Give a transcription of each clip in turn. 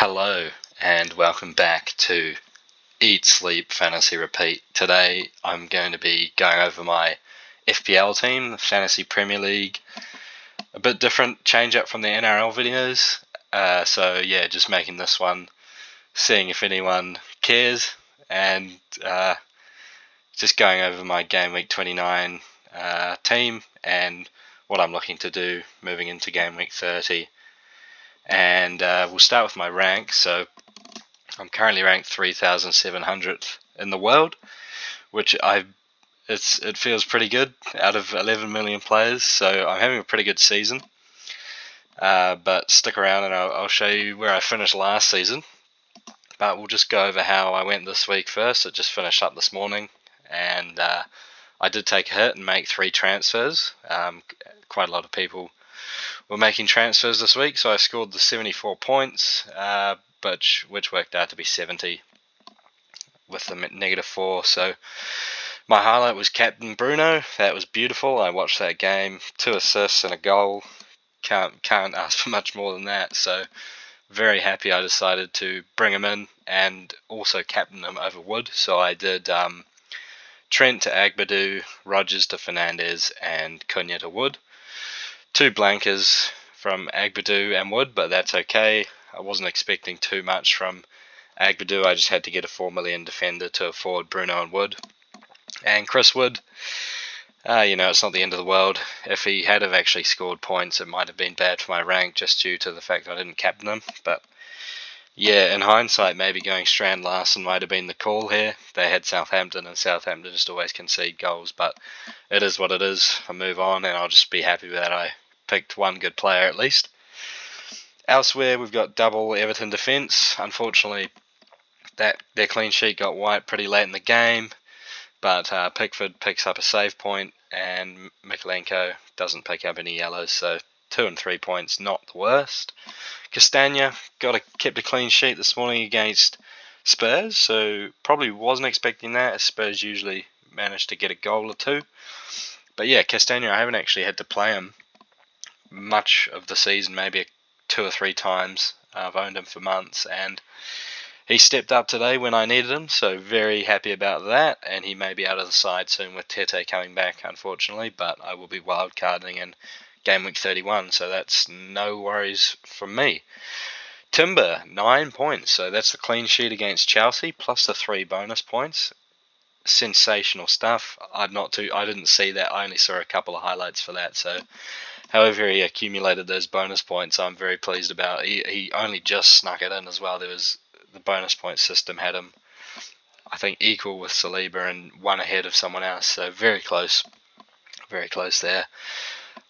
Hello and welcome back to Eat, Sleep, Fantasy, Repeat. Today I'm going to be going over my FPL team, the Fantasy Premier League. A bit different, change up from the NRL videos. So just making this one, seeing if anyone cares, and just going over my Gameweek 29 team and what I'm looking to do moving into Gameweek 30. And we'll start with my rank. So I'm currently ranked 3,700th in the world, which it feels pretty good out of 11 million players. So I'm having a pretty good season. But stick around and I'll show you where I finished last season. But we'll just go over how I went this week first. It just finished up this morning, and I did take a hit and make 3 transfers. Quite a lot of people were making transfers this week, so I scored the 74 points, which worked out to be 70 with the -4. So my highlight was Captain Bruno. That was beautiful. I watched that game, 2 assists and a goal. Can't ask for much more than that. So very happy I decided to bring him in and also captain him over Wood. So I did Trent to Agbadu, Rogers to Fernandez, and Cunha to Wood. 2 blankers from Agbadu and Wood, but that's okay. I wasn't expecting too much from Agbadu. I just had to get a 4 million defender to afford Bruno and Wood. And Chris Wood, it's not the end of the world. If he had have actually scored points, it might have been bad for my rank just due to the fact I didn't captain him. But yeah, in hindsight, maybe going Strand Larsen might have been the call here. They had Southampton, and Southampton just always concede goals, but it is what it is. I move on, and I'll just be happy that I picked one good player at least. Elsewhere, we've got double Everton defence. Unfortunately, their clean sheet got wiped pretty late in the game, but Pickford picks up a save point, and Mikalenko doesn't pick up any yellows, so 2 and 3 points, not the worst. Castagna kept a clean sheet this morning against Spurs, so probably wasn't expecting that, as Spurs usually manage to get a goal or 2. But yeah, Castagna, I haven't actually had to play him much of the season, maybe 2 or 3 times. I've owned him for months, and he stepped up today when I needed him, so very happy about that. And he may be out of the side soon with Tete coming back, unfortunately, but I will be wildcarding in Game Week 31, so that's no worries from me. Timber, 9 points, so that's the clean sheet against Chelsea, plus the 3 bonus points. Sensational stuff. I didn't see that. I only saw a couple of highlights for that, so however he accumulated those bonus points, I'm very pleased about. He only just snuck it in as well. The bonus point system had him, I think, equal with Saliba and 1 ahead of someone else, so very close there.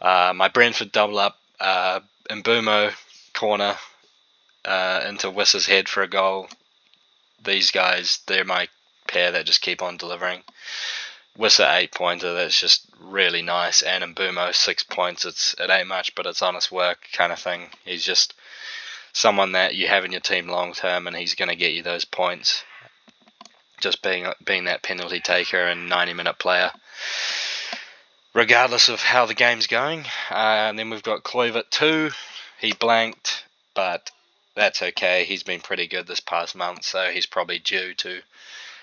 My Brentford double up, Mbumo corner into Wissa's head for a goal. These guys, they're my pair that just keep on delivering. Wissa 8-pointer, that's just really nice, and Mbumo 6 points. It ain't much, but it's honest work kind of thing. He's just someone that you have in your team long term, and he's going to get you those points. Just being that penalty taker and 90-minute player, regardless of how the game's going. And then we've got Kluivert 2. He blanked, but that's okay. He's been pretty good this past month, so he's probably due to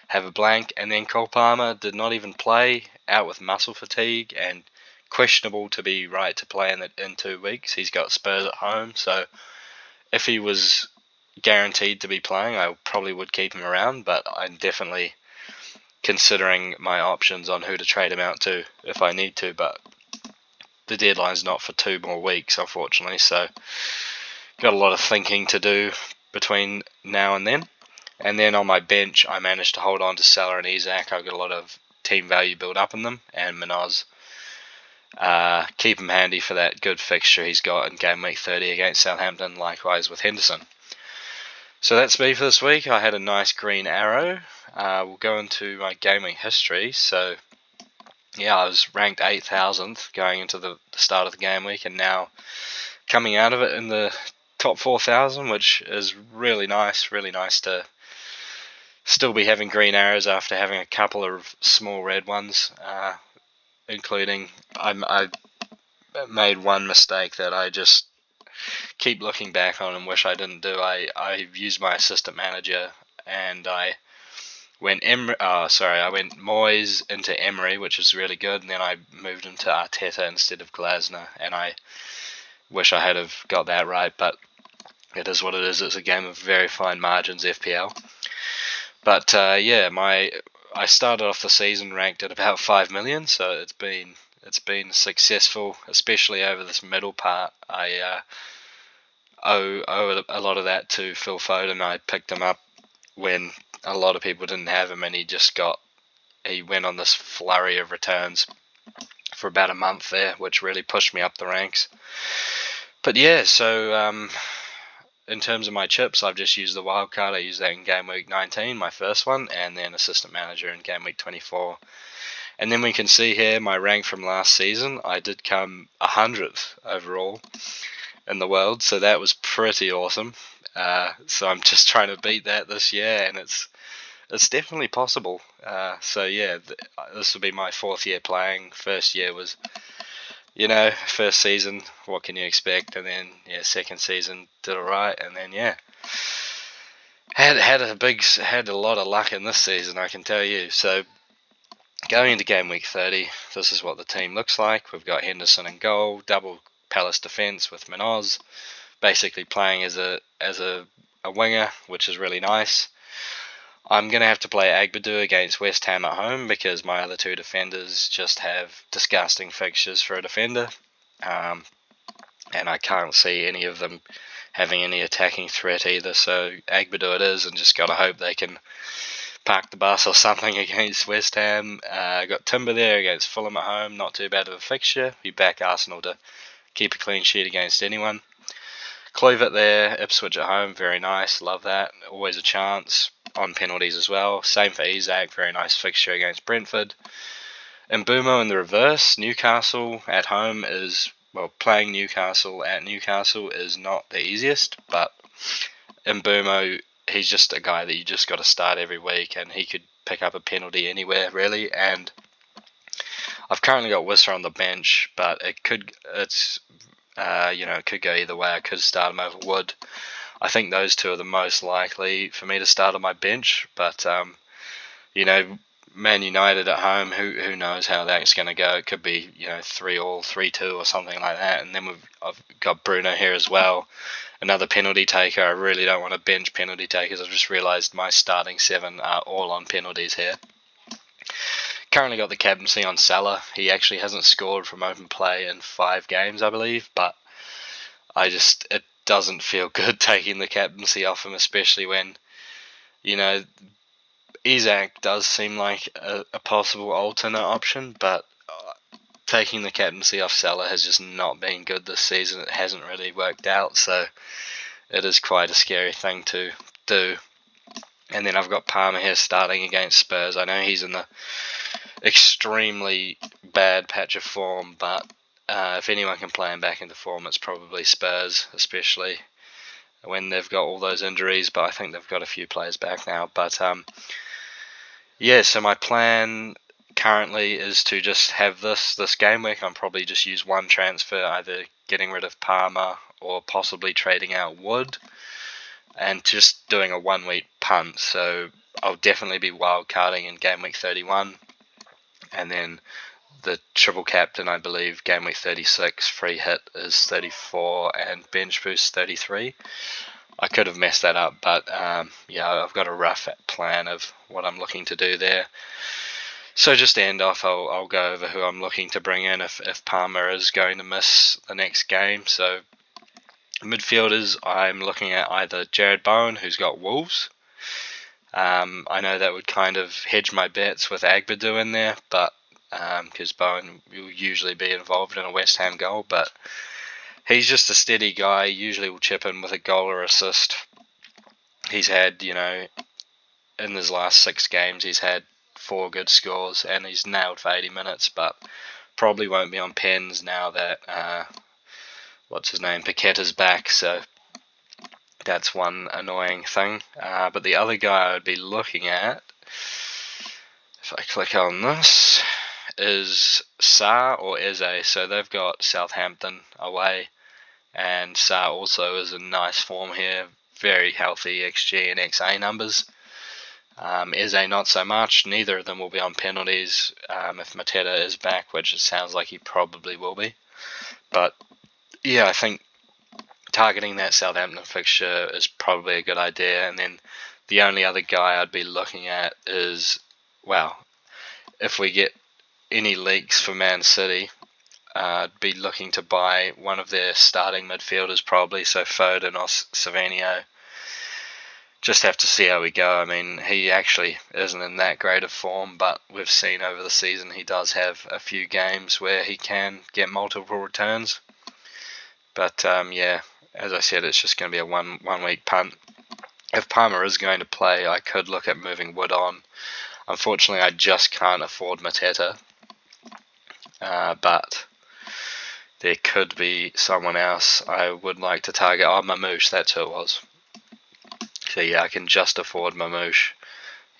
have a blank. And then Cole Palmer did not even play, out with muscle fatigue and questionable to be right to play in 2 weeks. He's got Spurs at home, so if he was guaranteed to be playing, I probably would keep him around, but I'm definitely considering my options on who to trade him out to if I need to, but the deadline's not for 2 more weeks, unfortunately, so got a lot of thinking to do between now and then. And then on my bench, I managed to hold on to Salah and Isak. I've got a lot of team value built up in them, and Minoz. Keep him handy for that good fixture he's got in Game Week 30 against Southampton, likewise with Henderson. So that's me for this week. I had a nice green arrow. We'll go into my Game Week history. So yeah, I was ranked 8,000th going into the start of the Game Week, and now coming out of it in the top 4,000, which is really nice to still be having green arrows after having a couple of small red ones, including I made one mistake that I just keep looking back on and wish I didn't do. I used my assistant manager and I went I went Moyes into Emery, which is really good, and then I moved into Arteta instead of Glasner, and I wish I had have got that right, but it is what it is. It's a game of very fine margins, FPL. But I started off the season ranked at about 5 million, so it's been successful, especially over this middle part. I owe a lot of that to Phil Foden. I picked him up when a lot of people didn't have him, and he went on this flurry of returns for about a month there, which really pushed me up the ranks. But yeah, so in terms of my chips, I've just used the wildcard. I used that in Gameweek 19, my first one, and then assistant manager in Gameweek 24. And then we can see here my rank from last season. I did come 100th overall in the world, so that was pretty awesome. So I'm just trying to beat that this year, and it's definitely possible. So yeah, this will be my 4th year playing. First year was, first season, what can you expect? And then second season did alright, and then had a lot of luck in this season, I can tell you. So going into game week 30, this is what the team looks like. We've got Henderson in goal, double Palace defence with Minoz, basically playing as a winger, which is really nice. I'm going to have to play Agbadou against West Ham at home because my other two defenders just have disgusting fixtures for a defender. And I can't see any of them having any attacking threat either. So Agbadou it is, and just got to hope they can park the bus or something against West Ham. Got Timber there against Fulham at home. Not too bad of a fixture. We back Arsenal to keep a clean sheet against anyone. Kluivert there, Ipswich at home, very nice, love that, always a chance, on penalties as well. Same for Isak, very nice fixture against Brentford. Mbumo in the reverse, Newcastle at home playing Newcastle at Newcastle is not the easiest, but Mbumo, he's just a guy that you just got to start every week, and he could pick up a penalty anywhere, really, and I've currently got Wisser on the bench, but it could go either way. I could start him over Wood. I think those two are the most likely for me to start on my bench. But Man United at home, who knows how that's going to go? It could be 3-3, 3-2, or something like that. And then I've got Bruno here as well, another penalty taker. I really don't want to bench penalty takers. I've just realised my starting 7 are all on penalties here. Currently got the captaincy on Salah. He actually hasn't scored from open play in 5 games, I believe, but it doesn't feel good taking the captaincy off him, especially when, Isak does seem like a possible alternate option, but taking the captaincy off Salah has just not been good this season. It hasn't really worked out, so it is quite a scary thing to do. And then I've got Palmer here starting against Spurs. I know he's in the extremely bad patch of form, but if anyone can play him back into form, it's probably Spurs, especially when they've got all those injuries, but I think they've got a few players back now. But so my plan currently is to just have this game week. I'll probably just use one transfer, either getting rid of Palmer or possibly trading out Wood, and just doing a 1 week punt. So I'll definitely be wildcarding in game week 31, and then the triple captain, I believe, game week 36, free hit is 34 and bench boost 33. I could have messed that up, but I've got a rough plan of what I'm looking to do there. So just to end off, I'll go over who I'm looking to bring in if Palmer is going to miss the next game. So midfielders, I'm looking at either Jared Bowen, who's got Wolves. I know that would kind of hedge my bets with Agbadou in there, but because Bowen will usually be involved in a West Ham goal, but he's just a steady guy, usually will chip in with a goal or assist. He's had, in his last 6 games, he's had 4 good scores, and he's nailed for 80 minutes, but probably won't be on pens now that, Paqueta's back, so that's one annoying thing. But the other guy I would be looking at, if I click on this, is Sarr or Eze. So they've got Southampton away, and Sa also is in nice form here, very healthy XG and XA numbers. Eze not so much, neither of them will be on penalties if Mateta is back, which it sounds like he probably will be. But yeah, I think targeting that Southampton fixture is probably a good idea. And then the only other guy I'd be looking at is, well, if we get any leaks for Man City, I'd be looking to buy one of their starting midfielders probably, so Foden or Savinio. Just have to see how we go. I mean, he actually isn't in that great of form, but we've seen over the season he does have a few games where he can get multiple returns. But yeah, as I said, it's just going to be a one week punt. If Palmer is going to play, I could look at moving Wood on. Unfortunately, I just can't afford Mateta. But there could be someone else I would like to target. Oh, Mamouche, that's who it was. So yeah, I can just afford Mamouche.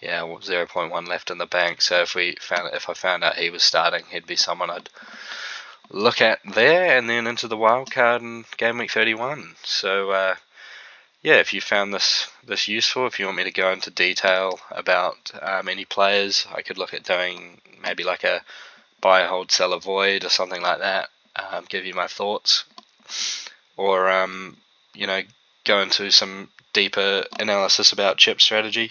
Yeah, 0.1 left in the bank. So if I found out he was starting, he'd be someone I'd look at there, and then into the wildcard in game week 31. So yeah, if you found this useful, if you want me to go into detail about any players, I could look at doing maybe like a buy, hold, sell, avoid or something like that. Give you my thoughts, or go into some deeper analysis about chip strategy.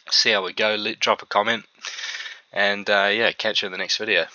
See how we go. Drop a comment, and yeah, catch you in the next video.